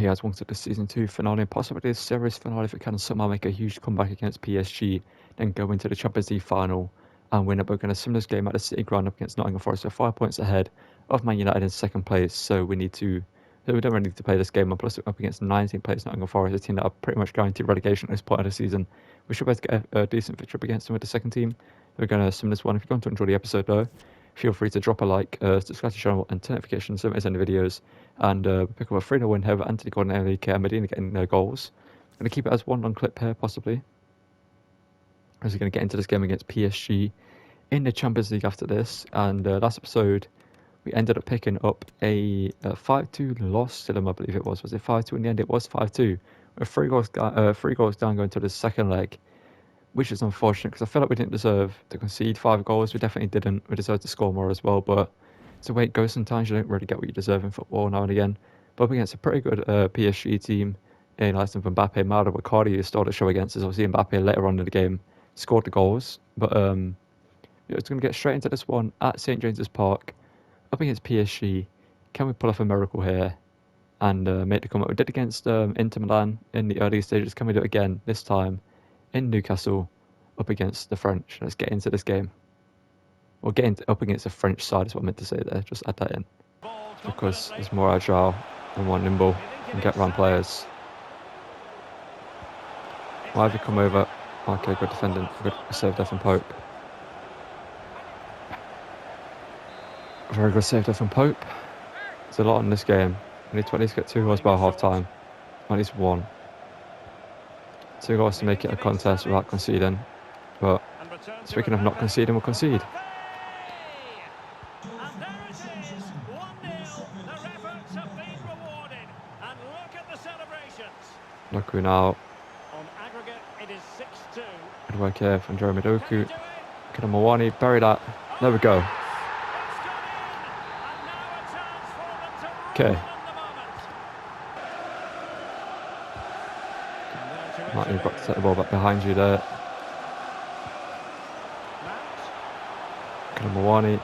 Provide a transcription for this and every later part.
he has wanted the Season 2 finale and possibly the series finale if it can somehow make a huge comeback against PSG, then go into the Champions League final and win it. But we're going to sim this game at the City Ground up against Nottingham Forest. So 5 points ahead of Man United in second place. So we don't really need to play this game. And plus up against 19th place Nottingham Forest, a team that are pretty much guaranteed relegation at this point of the season. We should be able to get a decent victory up against them with the second team. We're going to sim this one. If you're going to enjoy the episode though, feel free to drop a like, subscribe to the channel and turn notifications so you don't miss any videos. And pick up a 3-0 win here with Anthony Gordon and Enrique Medina getting their goals. I'm going to keep it as one long clip here, possibly. As we're going to get into this game against PSG in the Champions League after this. And last episode, we ended up picking up a 5-2 loss to them, I believe it was. Was it 5-2 in the end? It was 5-2. With 3 goals down going to the second leg, which is unfortunate because I feel like we didn't deserve to concede 5 goals. We definitely didn't. We deserved to score more as well, but it's the way it goes sometimes. You don't really get what you deserve in football now and again. But up against a pretty good PSG team in Iceland from Mbappe, Mada, Ricardi, who started the show against us. Obviously, Mbappe later on in the game scored the goals. But it's going to get straight into this one at St James's Park up against PSG. Can we pull off a miracle here and make the comeback? We did against Inter Milan in the early stages. Can we do it again this time in Newcastle up against the French? Let's get into this game. Or up against the French side is what I meant to say there. Just add that in. Because it's more agile and more nimble and get around players. Why have you come over? Okay, good defending. Good save there from Pope. Very good save there from Pope. There's a lot in this game. We need to at least get 2 goals by half time. At least 1. 2 goals to make it a contest without conceding. But speaking of not conceding, we'll concede. Doku now. Good work here from Jeremy Doku. Mawani, bury that. There we go. Okay. Martin, you've got to take the ball back behind you there. Mawani.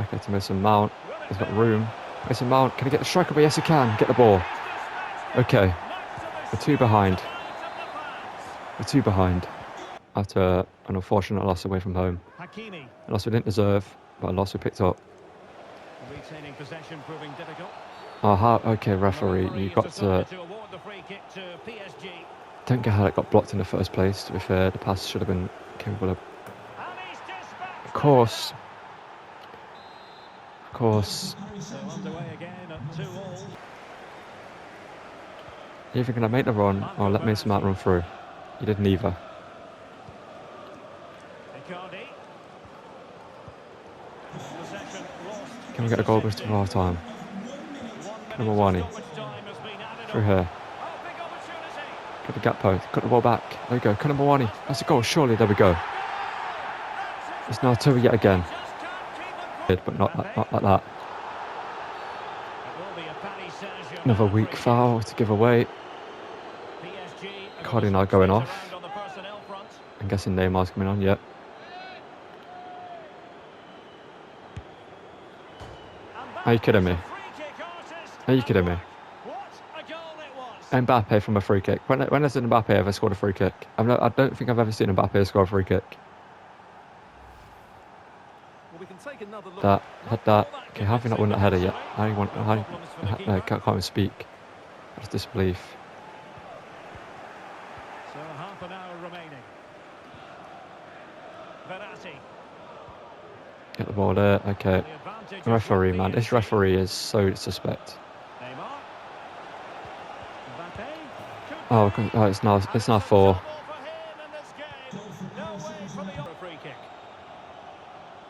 Okay, to Mason Mount. He's got room. Mason Mount, can he get the striker? But yes, he can. Get the ball. Okay. We're 2 behind. We're 2 behind. After an unfortunate loss away from home. A loss we didn't deserve, but a loss we picked up. Retaining possession proving difficult. Oh, okay, referee, you got to... Don't get how that got blocked in the first place, to be fair. The pass should have been capable of... Of course. Of course. You're either going to make the run or let Mason Mount run through. You did neither. Can we get a goal before half time? Mawani. Through here. Got the gap post. Got the ball back. There we go. Mawani. That's a goal, surely. There we go. It's now 2 yet again. But not like that. Another weak foul to give away. Cardi now going off. I'm guessing Neymar's coming on, yep. Are you kidding me? Are you kidding me? Mbappe from a free kick. When has Mbappe ever scored a free kick? I don't think I've ever seen Mbappe score a free kick. That, had that. Okay, how have you not won that header yet? I can't even speak. That's disbelief. So half an hour remaining. Verratti. Get the ball there, okay. Referee, man. This referee is so suspect. Oh, it's now 4.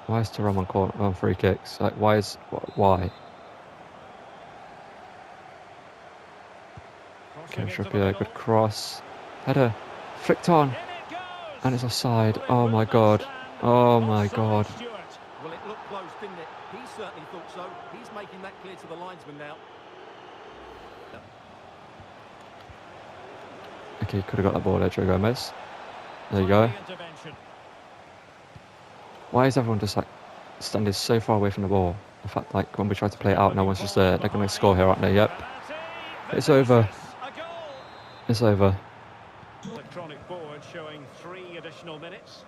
Why is Thuram on free kicks? Like, why? Okay, Trippier, good cross. Header, flicked on. And it's offside. Oh my god. Oh my god. Well, it looked close, didn't it? He certainly thought so. He's making that clear to the linesman now. Okay, could have got that ball there, Joe Gomez. There you go. Why is everyone just like standing so far away from the ball? In fact, like when we try to play it out, no one's just there. They're going to score here, aren't they? Yep. It's over. A goal. It's over. Electronic board showing 3 additional minutes.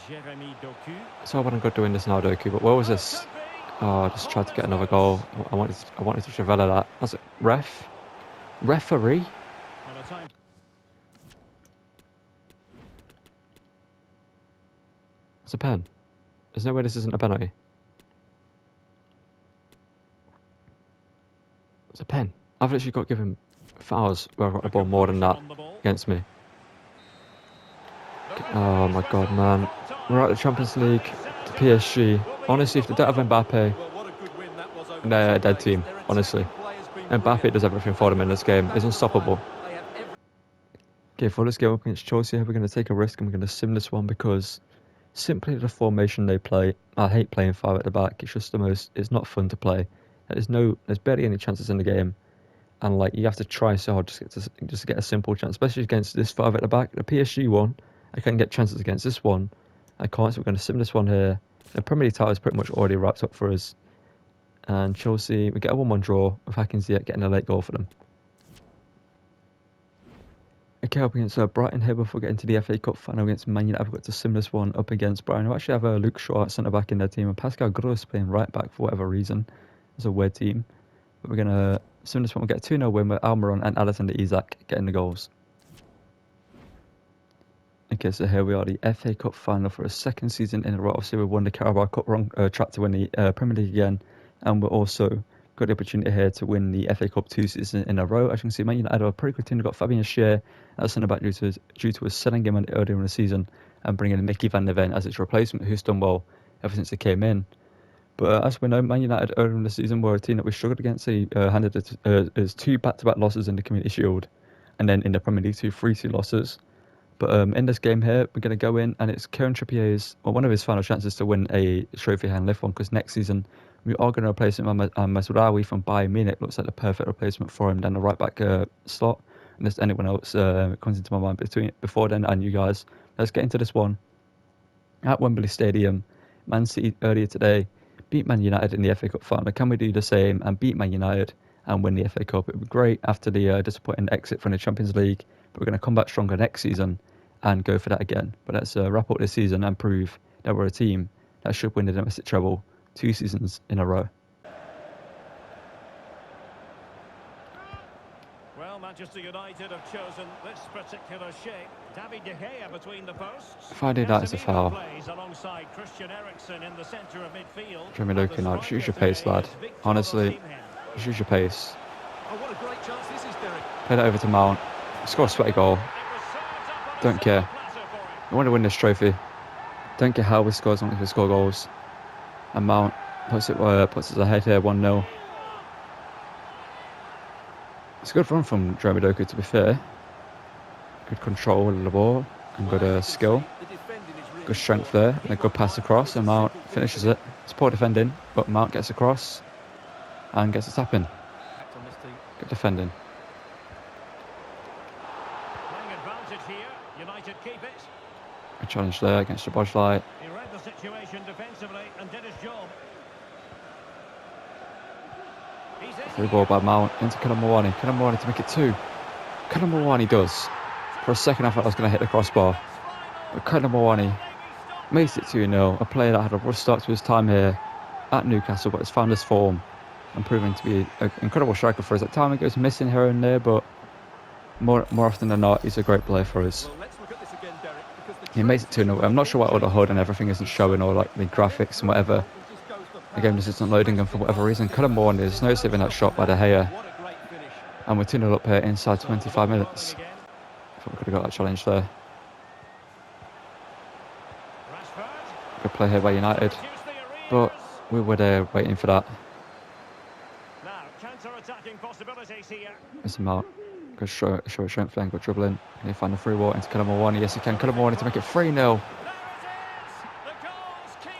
Jeremy Doku. So I want to go doing this now, Doku, but where was this? Oh, I just tried to get another goal. I wanted to Travella that. Was it referee? On a time. It's a pen. There's no way this isn't a penalty. It's a pen. I've literally got given fouls where I've got the ball more than that against me. Oh my god, man. We're at the Champions League, the PSG. Honestly, if they don't have Mbappe, Well, what a good win that was over they're a the dead players. team, Their honestly. attacking players been Mbappe does everything for them in this game. He's unstoppable. They have every Okay, for this game up against Chelsea, we're going to take a risk and we're going to sim this one because simply the formation they play, I hate playing 5 at the back. It's just it's not fun to play. There's barely any chances in the game. And like, you have to try so hard just to get a simple chance, especially against this 5 at the back. The PSG one, I can get chances against this one. I can't, so we're going to sim this one here. The Premier League title is pretty much already wrapped up for us. And Chelsea, we get a 1-1 draw with Hackins yet getting a late goal for them. Okay, up against Brighton here before getting to the FA Cup final against Man United. I've got to sim this one up against Brighton. We actually have Luke Shaw at centre back in their team and Pascal Gross playing right back for whatever reason. It's a weird team. But we're going to sim this one. We'll get a 2-0 win with Almiron and Alexander Isak getting the goals. Okay, so here we are, the FA Cup final for a second season in a row. Obviously, we won the Carabao Cup, track to win the Premier League again, and we're also got the opportunity here to win the FA Cup 2 seasons in a row. As you can see, Man United are a pretty good team. They've got Fabian Schär at centre back due to us selling him earlier in the season and bringing in Mickey van der Ven as its replacement, who's done well ever since he came in. But as we know, Man United earlier in the season were a team that we struggled against. They handed us 2 back-to-back losses in the Community Shield, and then in the Premier League 3-2 losses. But in this game here, we're going to go in, and it's Kieran Trippier's, one of his final chances to win a trophy hand lift one, because next season we are going to replace him. Masraoui from Bayern Munich looks like the perfect replacement for him down the right back slot. Unless anyone else comes into my mind before then, and you guys, let's get into this one. At Wembley Stadium, Man City earlier today beat Man United in the FA Cup final. Can we do the same and beat Man United and win the FA Cup? It would be great after the disappointing exit from the Champions League. But we're going to come back stronger next season and go for that again. But let's wrap up this season and prove that we're a team that should win the domestic treble 2 seasons in a row. Well, Manchester United have chosen this particular shape. David De Gea between the posts. If I do that, it's a foul. Plays alongside Christian Eriksen in the centre of midfield. Jeremy Doku now, just use your pace, lad. Honestly, just use your pace. Oh, what a great chance this is, Derek. Play that over to Mount. Score a sweaty goal. Don't care. I want to win this trophy. Don't care how we score as long as we score goals. And Mount puts us ahead here 1-0. It's a good run from Jeremy Doku, to be fair. Good control of the ball and good skill. Good strength there and a good pass across, and Mount finishes it. It's poor defending, but Mount gets across and gets a tap in. Good defending. A challenge there against the Bojlight. He read the situation defensively and did his job. Free ball by Mount into Kalamawani. Kalamawani to make it 2. Kalamawani does. For a second I thought I was going to hit the crossbar. But Kalamawani makes it 2-0. A player that had a rough start to his time here at Newcastle, but has found his form and proven to be an incredible striker for us. At times he goes missing here and there, but more often than not, he's a great player for us. He makes it 2-0. I'm not sure why all the HUD and everything isn't showing, or like the graphics and whatever. The game just isn't loading, and for whatever reason, Kalamawani, there's no saving that shot by De Gea. And we're 2-0 up here inside 25 minutes. I thought we could have got that challenge there. Good play here by United, but we were there waiting for that. There's him out. Good show strength there, good dribbling. Can he find the free ball into Kalamawani? Yes, he can. Kalamawani to make it 3-0.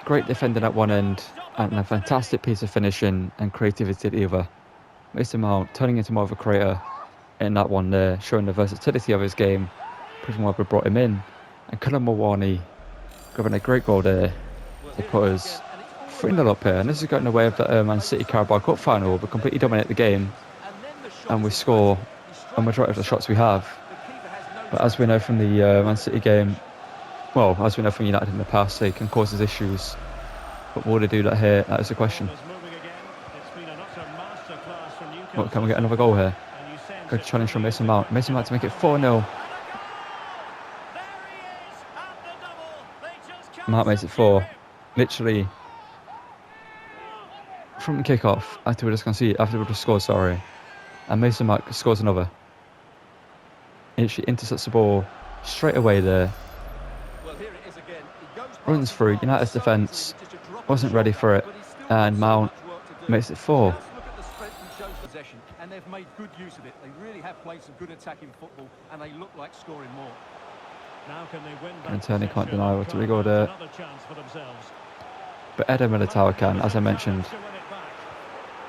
Great defending at one end, and a fantastic piece of finishing and creativity at the other. Mason Mount turning into more of a creator in that one there, showing the versatility of his game, proving why we brought him in. And Kalamawani grabbing a great goal there to put us 3-0 up here, and this is going in the way of the Man City Carabao Cup final. We completely dominate the game, and we score a majority of the shots we have. But as we know from the Man City game, well, as we know from United in the past, they can cause us issues. But will they do that here? That is the question. What, can we get another goal here? Good challenge from Mason Mount. Mason Mount to make it 4-0. Mount makes it 4. Literally, from the kick-off, after we just scored, sorry. And Mason Mount scores another. He actually intercepts the ball straight away there. Runs through, United's defence wasn't ready for it, and Mount makes it 4. And they've made good use of it. They really have played some good attacking football, and they look like scoring more. Now can they win back And Tony can't possession deny and what try we and got find there. another chance for themselves? But Eder Militao can, as I mentioned.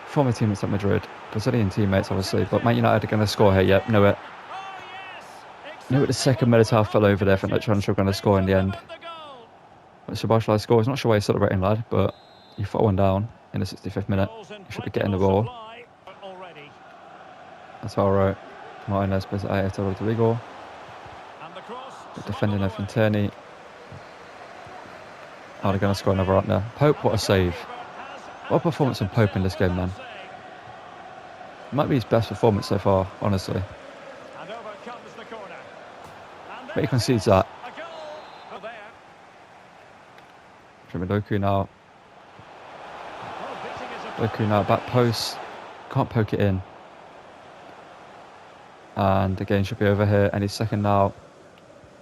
Former teammates at Madrid, Brazilian teammates obviously, but Man United are going to score here, yep, know it. Knew it the second Militao fell over there, I think that chance we're going to score in the end. But Szoboszlai scores, not sure why he's celebrating, lad, but you fought one down in the 65th minute. You should be getting the ball. That's alright. Martinez plays it out to Rodrigo. Defending there from Tierney. Oh, they're going to score another up there. Pope, what a save. What a performance from Pope in this game, man. Might be his best performance so far, honestly. But he concedes that. Doku now. Doku now, back post. Can't poke it in. And the game should be over here. Any second now.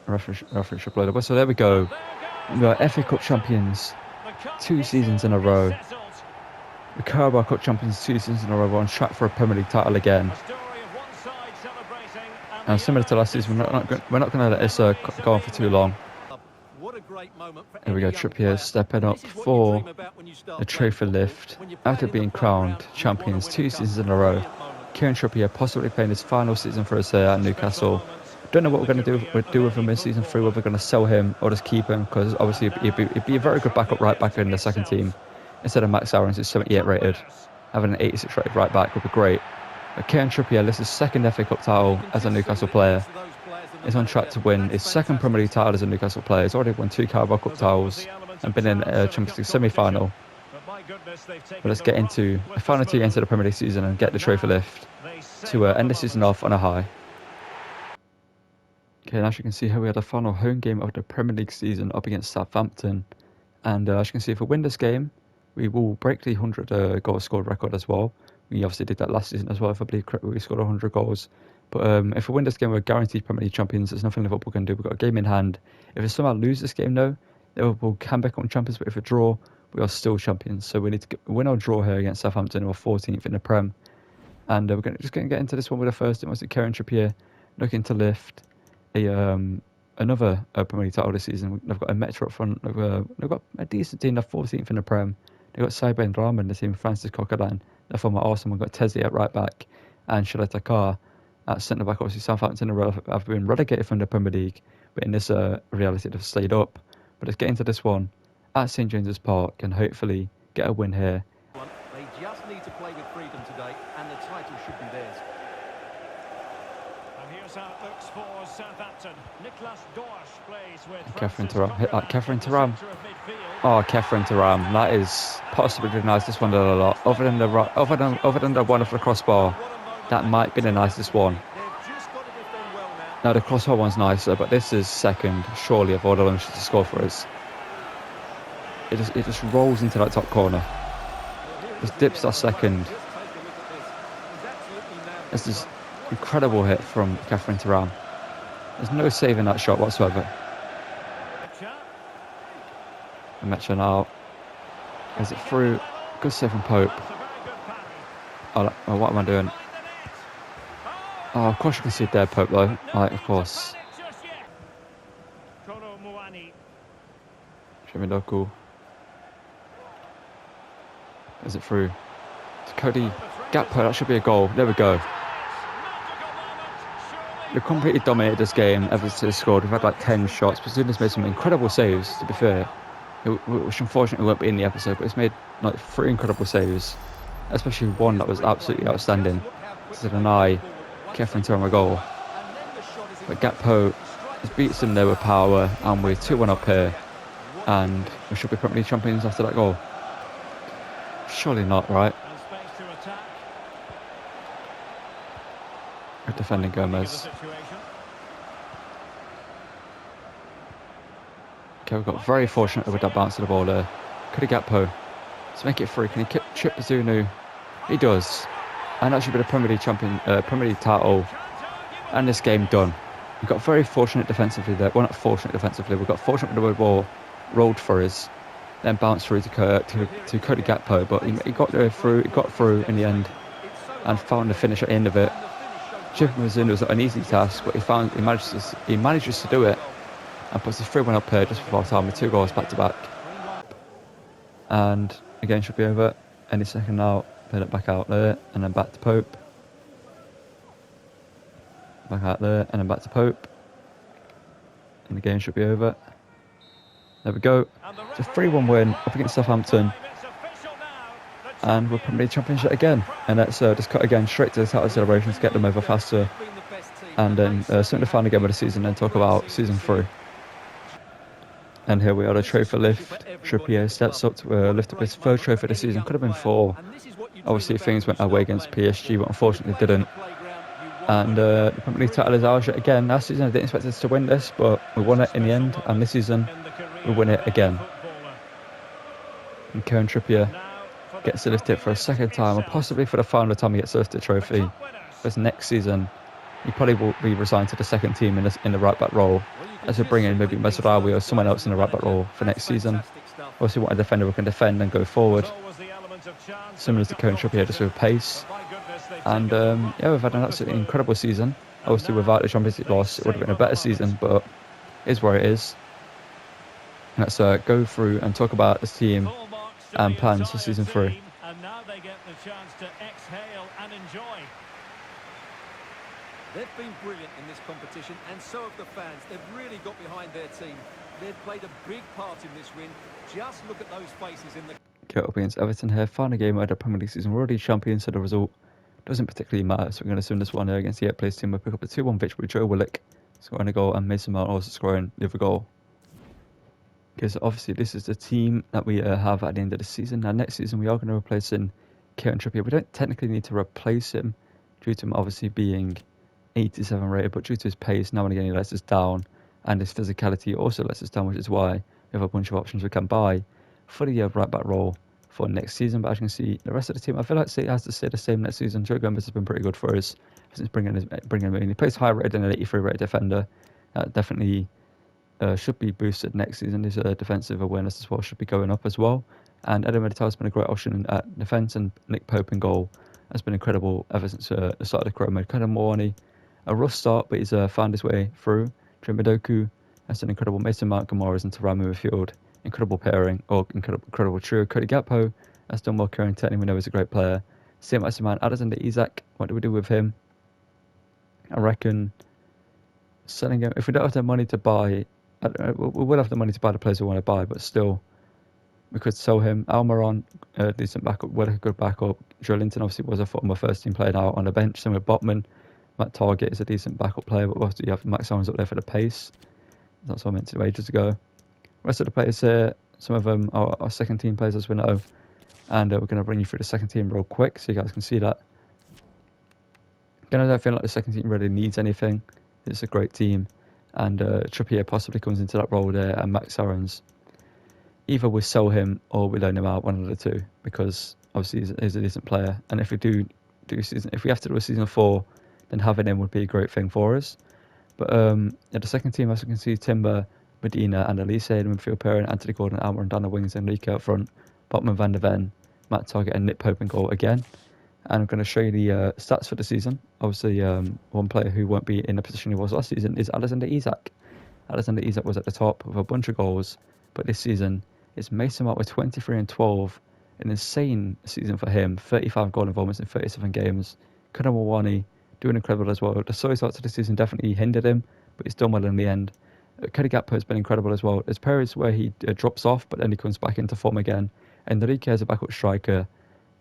Referee should blow the whistle. There we go. We are FA Cup champions 2 seasons in a row. The Carabao Cup champions 2 seasons in a row. We're on track for a Premier League title again. And similar to last season, we're not going to let this go on for too long. Here we go, Trippier stepping up for the trophy lift after being crowned champions 2 seasons in a row. Kieran Trippier possibly playing his final season for us here at Newcastle. Don't know what we're going to do with him in season 3, whether we're going to sell him or just keep him, because obviously he'd be a very good backup right back in the second team instead of Max Aarons, who's 78 rated. Having an 86 rated right back would be great. But Kieran Trippier, this is his second FA Cup title as a Newcastle player. He's on track to win his second Premier League title as a Newcastle player. He's already won 2 Carabao Cup titles and been in a Champions League semi-final. But let's get into the final 2 games of the Premier League season and get the trophy lift to end the season off on a high. Okay, and as you can see here, we had a final home game of the Premier League season up against Southampton. And as you can see, if we win this game, we will break the 100 goals scored record as well. We obviously did that last season as well, if I believe correctly, we scored 100 goals. But if we win this game, we're guaranteed Premier League champions. There's nothing Liverpool can do. We've got a game in hand. If we somehow lose this game, though, Liverpool can become champions. But if we draw, we are still champions. So we need to win or draw here against Southampton, who are 14th in the Prem. And we're just going to get into this one with the first. It was Kieran Trippier looking to lift another Premier League title this season. They've got a Metro up front. They've got a decent team. They're 14th in the Prem. They've got Saiba and Rahman, the team, Francis Coquelin, the former Arsenal. We've got Tessie at right back and Shalata Carr at centre back. Obviously, Southampton have been relegated from the Premier League, but in this reality, they've stayed up. But let's get into this one at St James's Park and hopefully get a win here. They just need to play with freedom today, and the title should be theirs. And here's how it looks for Southampton. Niklas Dorsch plays with Catherine Thuram. Hit that, Catherine Thuram. Oh, Catherine Thuram. That is possibly the nicest one done a lot. Other than the one off the crossbar, that might be the nicest one. Now the crossbar one's nicer, but this is second, surely, of all the ones to score for us. It just rolls into that top corner. Just dips that second. It's this incredible hit from Catherine Thuram. There's no saving that shot whatsoever. And Metro now. Is it through? Good save from Pope. Oh, what am I doing? Oh, of course you can see there, Pope, though. Like, of course. Shemidoku. Is it through? To Cody Gakpo, that should be a goal. There we go. We've completely dominated this game ever since they scored. We've had like 10 shots. Bazunas made some incredible saves, to be fair. which unfortunately won't be in the episode, but it's made like 3 incredible saves, especially one that was absolutely outstanding to deny Kefren Turner a goal. But Gakpo beats him there with power, and we're 2-1 up here, and we should be Premier League champions after that goal. Surely not, right? And space to attack. Good defending Gomez. Okay, we got very fortunate with that bounce of the ball there. Could have Gakpo to make it free. Can he chip Zunu? He does. And that should be the Premier League title. And this game done. We got very fortunate defensively there. Well, not fortunate defensively. We got fortunate with the ball rolled for us, then bounced through to Cody Gakpo. But he got through. He got through in the end, and found the finish at the end of it. Chipping with Zunu was an easy task, but he manages to do it. And puts the 3-1 up here just before time with 2 goals back to back. And again should be over any second now. Put it back out there and then back to Pope. Back out there and then back to Pope. And the game should be over. There we go. It's a 3-1 win up against Southampton. And we're Premier League Championship again. And let's just cut again straight to the title celebrations, get them over faster. And then soon the final game of the season, then talk about season 3. And here we are, the trophy lift. Trippier steps up to lift up his 3rd trophy of the season. Could have been 4. Obviously, things went our way against PSG, but unfortunately didn't. And the Premier League title is ours yet again. Last season, I didn't expect us to win this, but we won it in the end. And this season, we win it again. And Kieran Trippier gets to lift it for a 2nd time, and possibly for the final time he gets to lift the trophy. Because next season, he probably will be resigned to the 2nd team in the right back role, as we bring in maybe Mesraoui or someone else in the right back role for next season. Obviously, want a defender who can defend and go forward, similar to Kieran Trippier, just with pace. And yeah, we've had an absolutely incredible season. Obviously, without the Champions League loss, it would have been a better season, but it is where it is. Let's go through and talk about this team and plans for season 3. And now they get the chance to exhale and enjoy. They've been brilliant in this competition, and so have the fans. They've really got behind their team. They've played a big part in this win. Just look at those faces in the... Get up against Everton here. Final game of the Premier League season. We're already champions, so the result doesn't particularly matter. So we're going to assume this one here against the 8th place team. We'll pick up a 2-1 victory with Joe Willock scoring a goal and Mason Mount also scoring the other goal. Okay, so obviously this is the team that we have at the end of the season. Now next season we are going to replace Kieran Trippier. We don't technically need to replace him due to him obviously being 87 rated, but due to his pace, now and again he lets us down, and his physicality also lets us down, which is why we have a bunch of options we can buy for the right back role for next season. But as you can see, the rest of the team, I feel like it has to stay the same next season. Joe Gomez has been pretty good for us since bringing him in. He plays higher rated than an 83 rated defender. Definitely should be boosted next season. His defensive awareness as well should be going up as well. And Eden Militao has been a great option at defence, and Nick Pope in goal has been incredible ever since the start of the career mode. Kind of Moani, a rough start, but he's found his way through. Trimidoku has an incredible. Mason Mount, Gamoras and Taramu midfield. Incredible pairing, or incredible trio. Cody Gakpo has done well. Kieran Tierney, we know he's a great player. Same as man, Alexander Isak. What do we do with him? I reckon selling him. If we don't have the money to buy, I don't know, we will have the money to buy the players we want to buy, but still, we could sell him. Almiron, decent backup, well, a good backup. Joe Linton obviously was a former first team player now on the bench. Same with Botman. Matt Target is a decent backup player, but also you have Max Owens up there for the pace. That's what I meant to do ages ago. Rest of the players here, some of them are our 2nd team players, as we know. And we're going to bring you through the 2nd team real quick so you guys can see that. Again, I don't feel like the 2nd team really needs anything. It's a great team. And Trippier possibly comes into that role there, and Max Owens. Either we sell him or we loan him out, one of the two, because obviously he's a decent player. And if we if we have to do a season 4, then having him would be a great thing for us. But the 2nd team, as you can see, Timber, Medina and Elise in midfield pairing, Anthony Gordon, Almer and Dana wings, and Enrique up front, Botman, Van der Ven, Matt Target and Nick Pope in goal again. And I'm going to show you the stats for the season. Obviously, one player who won't be in the position he was last season is Alexander Isak. Alexander Isak was at the top with a bunch of goals, but this season it's Mason Mount with 23 and 12. An insane season for him, 35 goal involvements in 37 games. Kanawawani doing incredible as well. The soy start to the season definitely hindered him, but he's done well in the end. Kenny Gakpo has been incredible as well. There's periods where he drops off, but then he comes back into form again. And Enrique as a backup striker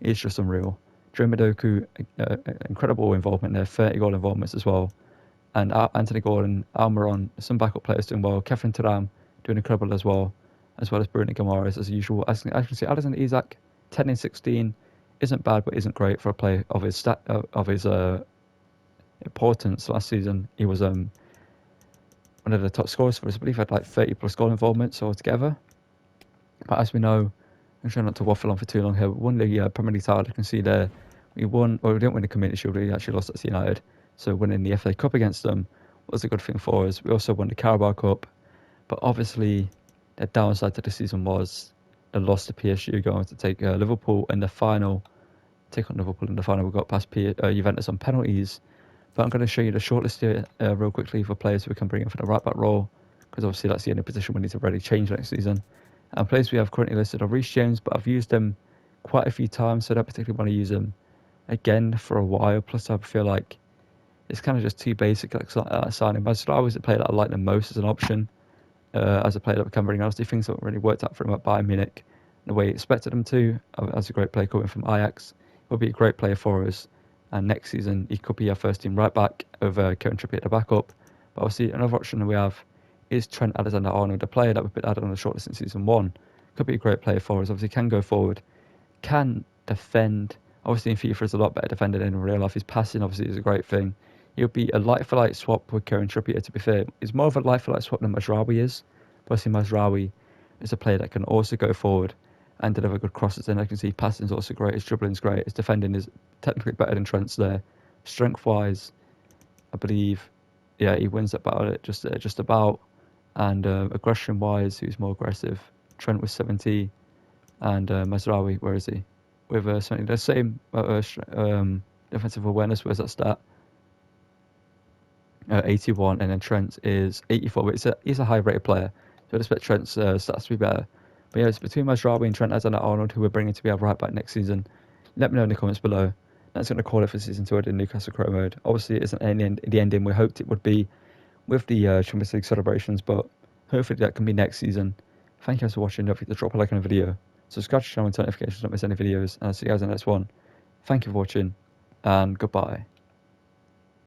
is just unreal. Joe Madoku, incredible involvement there, 30 goal involvements as well. And Anthony Gordon, Almiron, some backup players doing well. Kevin Turam doing incredible as well as Bruno Guimaraes as usual. As you can see, Alexander Isak, 10 and 16, isn't bad but isn't great for a player of his importance. Last season, he was one of the top scorers for us. I believe he had like 30 plus goal involvements altogether. But as we know, I'm trying not to waffle on for too long here. We won the Premier League title. You can see there, we didn't win the Community Shield. We actually lost at United. So winning the FA Cup against them was a good thing for us. We also won the Carabao Cup. But obviously, the downside to the season was the loss to PSG, going to take Liverpool in the final. Take on Liverpool in the final. We got past Juventus on penalties. But I'm going to show you the shortlist here real quickly for players we can bring in for the right back role, because obviously that's the only position we need to really change next season. And players we have currently listed are Reece James, but I've used them quite a few times, so I don't particularly want to use them again for a while. Plus, I feel like it's kind of just too basic like signing. Mazraoui is a player that I like the most as an option, as a player that we can bring in. Obviously, things haven't really worked out for him at Bayern Munich the way he expected them to. As a great player coming from Ajax, he'll be a great player for us. And next season, he could be our first team right back over Kieran Trippier at the backup. But obviously, another option that we have is Trent Alexander-Arnold, a player that we've been added on the shortlist in season 1. Could be a great player for us. Obviously, can go forward, can defend. Obviously, in FIFA, is a lot better defender than in real life. His passing, obviously, is a great thing. He'll be a light-for-light swap with Kieran Trippier, to be fair. He's more of a light-for-light swap than Mazraoui is. But obviously, Mazraoui is a player that can also go forward and deliver good crosses. And I can see passing is also great. His dribbling's great. His defending is technically better than Trent's there. Strength-wise, I believe, yeah, he wins about it, just about. And aggression-wise, who's more aggressive? Trent with 70, and Mazraoui, where is he? With 70. The same defensive awareness. Where's that stat? 81, and then Trent is 84. But he's a high-rated player, so I'd expect Trent's stats to be better. But yeah, it's between Mazraoui and Trent Alexander-Arnold, who we're bringing to be our right back next season. Let me know in the comments below. That's going to call it for season 2 in Newcastle Career Mode. Obviously, it isn't the ending we hoped it would be with the Champions League celebrations, but hopefully that can be next season. Thank you guys for watching. Don't forget to drop a like on the video, subscribe to the channel and turn notifications so don't miss any videos, and I'll see you guys in the next one. Thank you for watching, and goodbye.